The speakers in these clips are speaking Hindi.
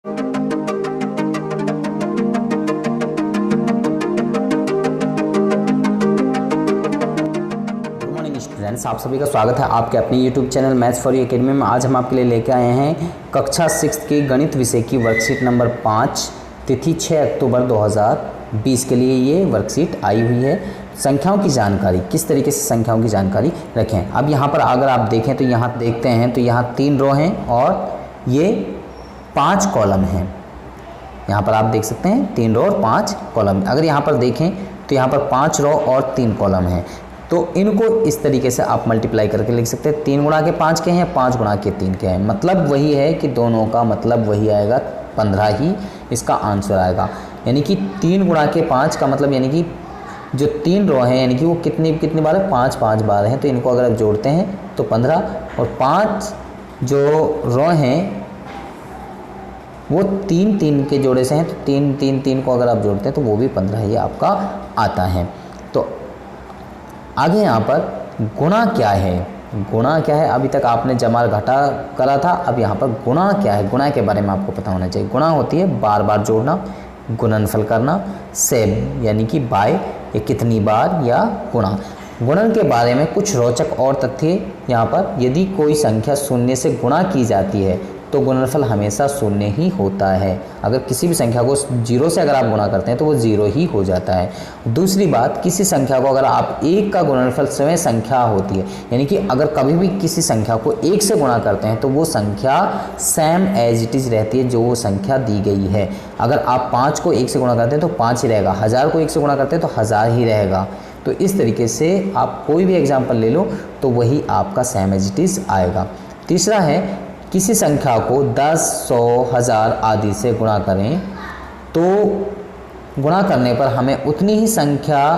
फ्रेंड्स, आप सभी का स्वागत है आपके अपने YouTube channel maths for you academy में। आज हम आपके लिए लेकर आए हैं कक्षा 6 की गणित विषय की वर्कशीट नंबर 5, तिथि 6 अक्टूबर 2020 के लिए ये वर्कशीट आई हुई है। संख्याओं की जानकारी, किस तरीके से संख्याओं की जानकारी रखें। अब यहाँ पर अगर आप देखें तो यहाँ देखते हैं तो यहाँ 3 रो हैं और ये 5 कॉलम हैं। यहाँ पर आप देख सकते हैं 3 रो और 5 कॉलम। अगर यहाँ पर देखें तो यहाँ पर 5 रो और 3 कॉलम हैं, तो इनको इस तरीके से आप मल्टीप्लाई करके लिख सकते हैं। 3 गुणा के 5 के हैं, 5 गुणा के 3 के हैं। मतलब वही है कि दोनों का मतलब वही आएगा, 15 ही इसका आंसर आएगा। यानी कि 3 गुणा के 5 का मतलब यानी कि जो 3 रो हैं यानी कि वो कितनी बार है, 5 बार हैं। तो इनको अगर आप जोड़ते हैं तो 15, और 5 जो रो हैं वो 3 के जोड़े से हैं, तो 3 को अगर आप जोड़ते हैं तो वो भी 15 ही आपका आता है। तो आगे यहाँ पर गुणा क्या है, गुणा क्या है। अभी तक आपने जमा घटा करा था, अब यहाँ पर गुणा क्या है, गुणा के बारे में आपको पता होना चाहिए। गुणा होती है बार बार जोड़ना, गुणनफल करना, सेम यानी कि बाय या कितनी बार, या गुणा। गुणन के बारे में कुछ रोचक और तथ्य यहाँ पर। यदि कोई संख्या शून्य से गुणा की जाती है तो गुणनफल हमेशा शून्य ही होता है। अगर किसी भी संख्या को 0 से अगर आप गुणा करते हैं तो वो 0 ही हो जाता है। दूसरी बात, किसी संख्या को अगर आप 1 का गुणनफल स्वयं संख्या होती है, यानी कि अगर कभी भी किसी संख्या को 1 से गुणा करते हैं तो वो संख्या सेम एज इट इज़ रहती है जो वो संख्या दी गई है। अगर आप 5 को 1 से गुणा करते हैं तो 5 ही रहेगा, 1000 को 1 से गुणा करते हैं तो 1000 ही रहेगा। तो इस तरीके से आप कोई भी एग्जाम्पल ले लो तो वही आपका सेम एज इट इज़ आएगा। तीसरा है, किसी संख्या को 10, 100, 1000 आदि से गुणा करें तो गुणा करने पर हमें उतनी ही संख्या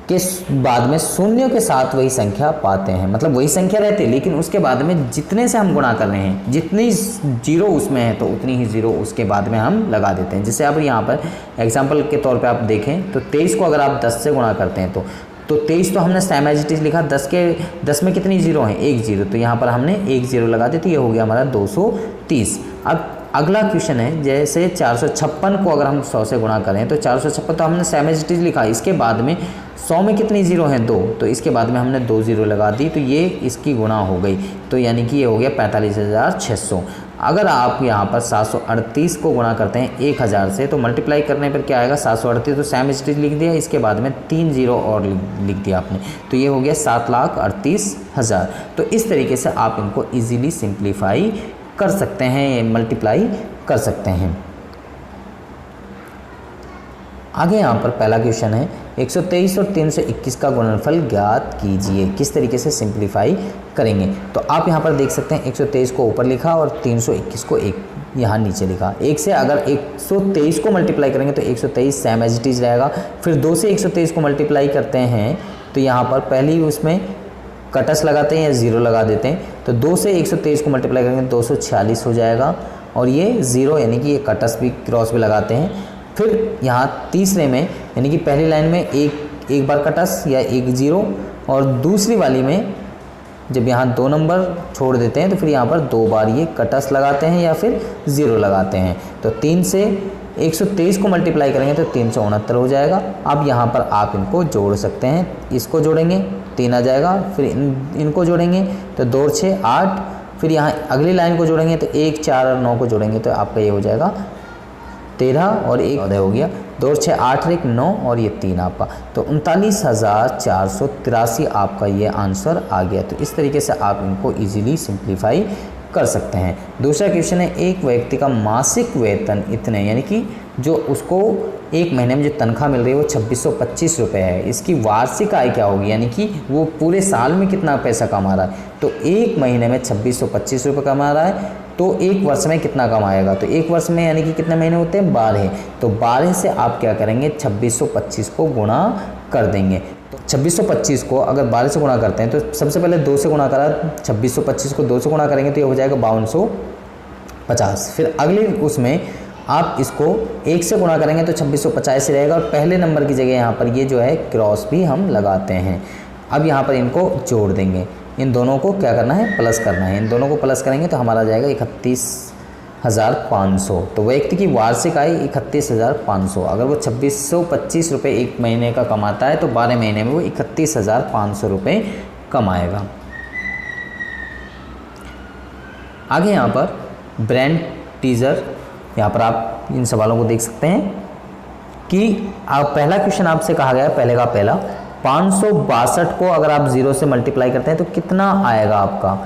के बाद में शून्य के साथ वही संख्या पाते हैं। मतलब वही संख्या रहती है, लेकिन उसके बाद में जितने से हम गुणा कर रहे हैं, जितनी 0 उसमें है तो उतनी ही 0 उसके बाद में हम लगा देते हैं। जैसे अब यहाँ पर एग्जाम्पल के तौर पे आप देखें तो 23 को अगर आप 10 से गुणा करते हैं तो 23 तो हमने सेम एज इट इज़ लिखा, 10 में कितनी 0 हैं, 1 0, तो यहाँ पर हमने 1 0 लगा दी, तो ये हो गया हमारा 230। अब अगला क्वेश्चन है, जैसे 456 को अगर हम 100 से गुणा करें तो 456 तो हमने सेम एज इट इज़ लिखा, इसके बाद में 100 में कितनी 0 हैं, 2, तो इसके बाद में हमने 2 0 लगा दी, तो ये इसकी गुणा हो गई। तो यानी कि ये हो गया 45,600। अगर आप यहाँ पर 738 को गुणा करते हैं 1000 से तो मल्टीप्लाई करने पर क्या आएगा, 738 तो सेम एज इट इज़ लिख दिया, इसके बाद में 3 0 और लिख दिया आपने, तो ये हो गया 7,38,000। तो इस तरीके से आप इनको इजीली सिंप्लीफाई कर सकते हैं, मल्टीप्लाई कर सकते हैं। आगे यहाँ पर पहला क्वेश्चन है, 123 और 321 का गुणनफल ज्ञात कीजिए। किस तरीके से सिंप्लीफाई करेंगे। तो आप यहाँ पर देख सकते हैं 123 को ऊपर लिखा और 321 को एक यहाँ नीचे लिखा। 1 से अगर 123 को मल्टीप्लाई करेंगे तो 123 सेम एज इट इज़ रहेगा। फिर 2 से 123 को मल्टीप्लाई करते हैं तो यहाँ पर पहले उसमें कटस लगाते हैं या 0 लगा देते हैं, तो 2 से 123 को मल्टीप्लाई करेंगे 246 हो जाएगा, और ये 0 यानी कि ये कटस भी क्रॉस भी लगाते हैं। फिर यहाँ तीसरे में यानी कि पहली लाइन में एक बार कटस या 1 0, और दूसरी वाली में जब यहाँ 2 नंबर छोड़ देते हैं तो फिर यहाँ पर 2 बार ये कटस लगाते हैं या फिर 0 लगाते हैं। तो 3 से 123 को मल्टीप्लाई करेंगे तो 369 हो जाएगा। अब यहाँ पर आप इनको जोड़ सकते हैं, इसको जोड़ेंगे 3 आ जाएगा, फिर इनको जोड़ेंगे तो 2 और 6 8, फिर यहाँ अगली लाइन को जोड़ेंगे तो 1 4 और 9 को जोड़ेंगे तो आपका ये हो जाएगा 13 और 1 14 हो गया, 2 और 6 8 और 1 9 और ये 3 आपका, तो 39,483 आपका ये आंसर आ गया। तो इस तरीके से आप इनको इजीली सिंप्लीफाई कर सकते हैं। दूसरा क्वेश्चन है, एक व्यक्ति का मासिक वेतन इतने, यानी कि जो उसको एक महीने में जो तनख्वाह मिल रही है वो 2625 रुपये है। इसकी वार्षिक आय क्या होगी, यानी कि वो पूरे साल में कितना पैसा कमा रहा है। तो एक महीने में 2625 रुपये कमा रहा है, तो एक वर्ष में कितना कमाएगा। तो एक वर्ष में यानी कि कितने महीने होते हैं, 12। तो 12 से आप क्या करेंगे, 2625 को गुणा कर देंगे। तो 2625 को अगर 12 से गुणा करते हैं तो सबसे पहले 2 से गुणा करा, 2625 को 2 से गुणा करेंगे तो ये हो जाएगा 5250। फिर अगले उसमें आप इसको 1 से गुणा करेंगे तो 2650 ही रहेगा, और पहले नंबर की जगह यहाँ पर ये जो है क्रॉस भी हम लगाते हैं। अब यहाँ पर इनको जोड़ देंगे, इन दोनों को क्या करना है, प्लस करना है। इन दोनों को प्लस करेंगे तो हमारा जाएगा 26,500। तो व्यक्ति की वार्षिक आय 31,500। अगर वो 2625 रुपये एक महीने का कमाता है तो 12 महीने में वो 31,500 रुपये कमाएगा। आगे यहाँ पर ब्रांड टीजर, यहाँ पर आप इन सवालों को देख सकते हैं कि आप पहला क्वेश्चन आपसे कहा गया है, पहले का पहला 562 को अगर आप 0 से मल्टीप्लाई करते हैं तो कितना आएगा आपका।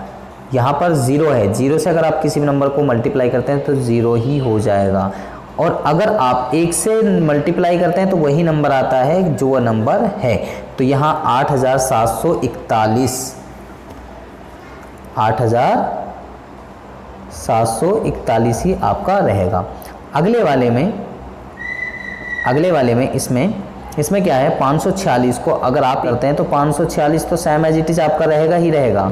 यहाँ पर 0 है, 0 से अगर आप किसी भी नंबर को मल्टीप्लाई करते हैं तो 0 ही हो जाएगा। और अगर आप 1 से मल्टीप्लाई करते हैं तो वही नंबर आता है जो वह नंबर है। तो यहाँ 8,741 ही आपका रहेगा। अगले वाले में इसमें क्या है, 546 को अगर आप करते हैं तो 546 तो सेम एज इट इज आपका रहेगा ही रहेगा।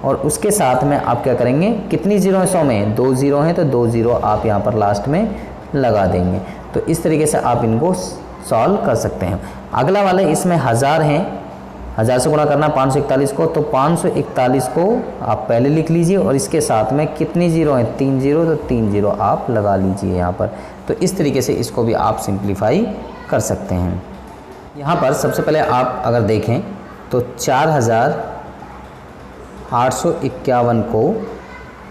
और उसके साथ में आप क्या करेंगे, कितनी जीरो है 100 में, 2 जीरो हैं तो 2 जीरो आप यहाँ पर लास्ट में लगा देंगे। तो इस तरीके से आप इनको सॉल्व कर सकते हैं। अगला वाला इसमें 1000 हैं, 1000 से गुणा करना 541 को, तो 541 को आप पहले लिख लीजिए और इसके साथ में कितनी जीरो हैं, 3 जीरो, तो 3 जीरो आप लगा लीजिए यहाँ पर। तो इस तरीके से इसको भी आप सिंप्लीफाई कर सकते हैं। यहाँ पर सबसे पहले आप अगर देखें तो 4,851 को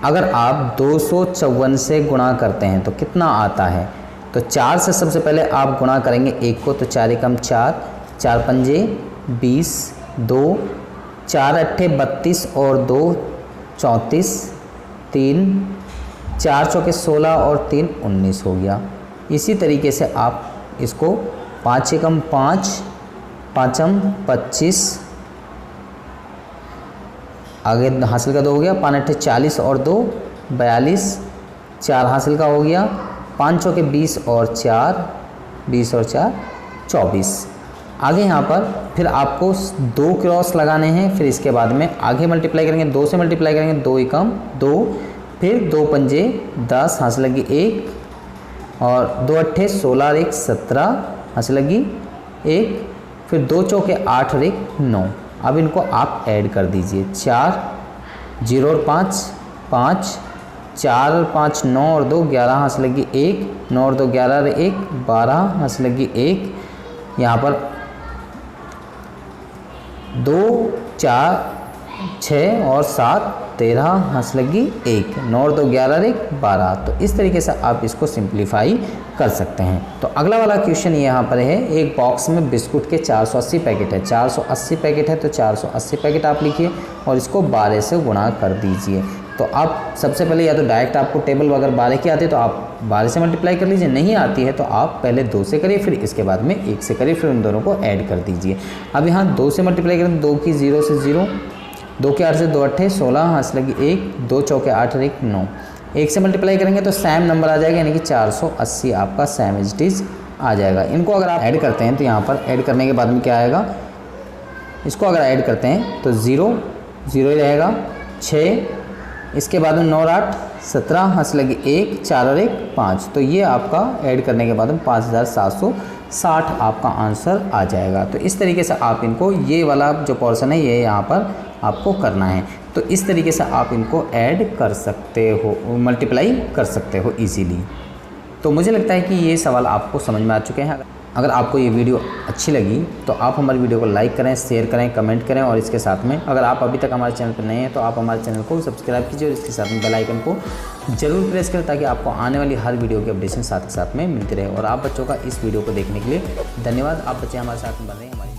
अगर आप 254 से गुणा करते हैं तो कितना आता है। तो 4 से सबसे पहले आप गुणा करेंगे 1 को, तो 4 एकम 4, 4 पंजे 20, 2 4 अट्ठे 32 और 2 34, 3 4 चौके 16 और 3 19 हो गया। इसी तरीके से आप इसको 5 एकम 5, 5m 25, आगे हासिल का 2 हो गया, 5 अट्ठे 40 और 2 42, 4 हासिल का हो गया, 5 चौके 20 और 4 20 और 4 24। आगे यहाँ पर फिर आपको 2 क्रॉस लगाने हैं, फिर इसके बाद में आगे मल्टीप्लाई करेंगे, 2 से मल्टीप्लाई करेंगे, 2 एकम 2, फिर 2 पंजे 10 हासिल लगी 1 और 2 अट्ठे 16 और 1 17 हासिल लगी 1, फिर 2 चौके 8 और 1 9। अब इनको आप ऐड कर दीजिए, 4 0 और 5 5, 4 और 5 9 और 2 11 हासिल लगी 1, 9 और 2 11 और 1 12 हासिल लगी 1, यहाँ पर 2 4 6 और 7 13 हासिल लगी 1, 9 और 2 11 और 1 12। तो इस तरीके से आप इसको सिंप्लीफाई कर सकते हैं। तो अगला वाला क्वेश्चन यहाँ पर है, एक बॉक्स में बिस्कुट के 480 पैकेट है, 480 पैकेट है तो 480 पैकेट आप लिखिए और इसको 12 से गुणा कर दीजिए। तो आप सबसे पहले या तो डायरेक्ट आपको टेबल अगर 12 की आती है तो आप 12 से मल्टीप्लाई कर लीजिए, नहीं आती है तो आप पहले 2 से करिए, फिर इसके बाद में 1 से करिए, फिर उन दोनों को ऐड कर दीजिए। अब यहाँ 2 से मल्टीप्लाई करें, 2 की 0 से 0, 2 के 8 से 2 अट्ठे 16 हासिल लगी 1, 2 चौके 8 और 1 9। 1 से मल्टीप्लाई करेंगे तो सेम नंबर आ जाएगा, यानी कि 480 आपका सेम एज इट इज आ जाएगा। इनको अगर आप ऐड करते हैं तो यहाँ पर ऐड करने के बाद में क्या आएगा, इसको अगर ऐड करते हैं तो 0 0 ही रहेगा, 6 इसके बाद में 9 और 8 17 हासिल लगी 1, 4 और 1 5। तो ये आपका ऐड करने के बाद में 5760 आपका आंसर आ जाएगा। तो इस तरीके से आप इनको, ये वाला जो पोर्शन है ये यहाँ पर आपको करना है। तो इस तरीके से आप इनको ऐड कर सकते हो, मल्टीप्लाई कर सकते हो इजीली। तो मुझे लगता है कि ये सवाल आपको समझ में आ चुके हैं। अगर आपको ये वीडियो अच्छी लगी तो आप हमारी वीडियो को लाइक करें, शेयर करें, कमेंट करें और इसके साथ में अगर आप अभी तक हमारे चैनल पर नए हैं तो आप हमारे चैनल को सब्सक्राइब कीजिए और इसके साथ में बेल आइकन को जरूर प्रेस करें ताकि आपको आने वाली हर वीडियो की अपडेशन साथ के साथ में मिलती रहे। और आप बच्चों का इस वीडियो को देखने के लिए धन्यवाद। आप बच्चे हमारे साथ में बन रहे हैं हमारी